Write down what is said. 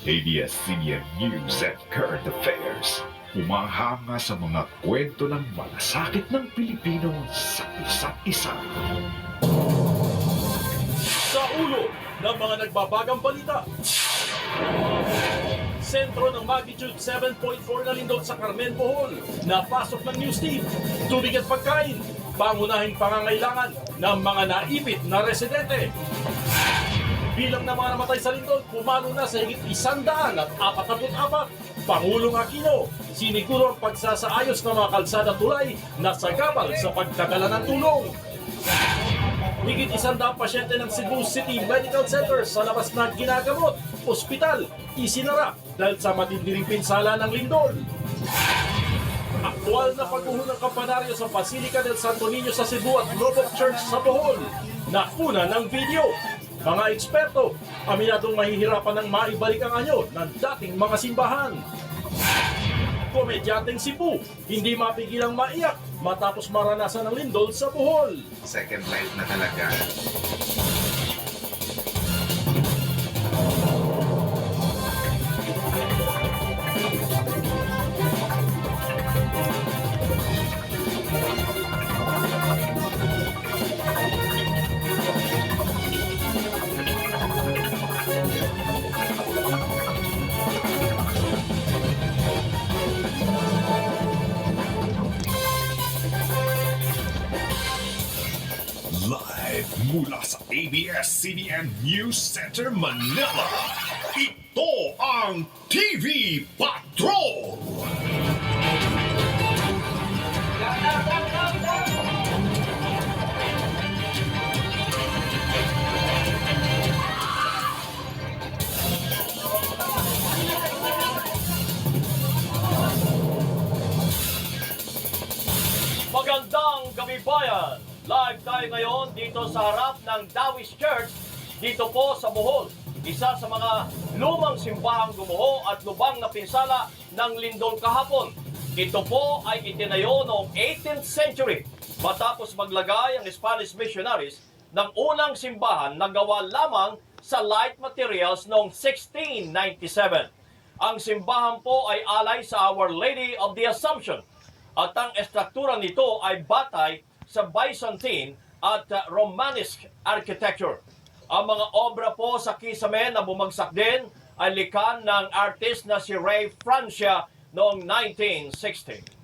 ABS-CBN News and Current Affairs. Umahanga sa mga kwento ng malasakit ng Pilipino sa isa't isa. Sa ulo ng mga nagbabagang balita. Sentro ng magnitude 7.4 na lindol sa Carmen, Bohol. Napasok ng news team. Tubig at pagkain. Pangunahing pangangailangan ng mga naipit na residente. Bilang ng mga namatay sa lindol, pumalo na sa higit 144. Pangulong Aquino, siniguro ang pagsasaayos ng mga kalsada tulay na sagabal sa pagdadala ng tulong. Higit 100 pasyente ng Cebu City Medical Center sa labas na ginagamot, ospital, isinara dahil sa matinding pinsala ng lindol. Aktual na pagbuhon ng kampanaryo sa Basilica del Santo Niño sa Cebu at Lobok Church sa Bohol. Nakuna ng video. Mga eksperto, aminadong mahihirapan ng maibalik ang anyo ng dating mga simbahan. Komedyanteng Cebu, hindi mapigilang maiyak matapos maranasan ng lindol sa Bohol. Second life na talaga. Live mula sa ABS-CBN News Center, Manila. Ito ang TV Patrol! Magandang gabi bayan! Live tayo ngayon dito sa harap ng Taoist Church dito po sa Bohol. Isa sa mga lumang simbahang gumuho at lubang na pinsala ng lindol kahapon. Ito po ay itinayo noong 18th century matapos maglagay ang Spanish missionaries ng unang simbahan na gawa lamang sa light materials noong 1697. Ang simbahan po ay alay sa Our Lady of the Assumption at ang estruktura nito ay batay sa Byzantine at Romanesque architecture. Ang mga obra po sa kisame na bumagsak din ay likha ng artist na si Ray Francia noong 1960.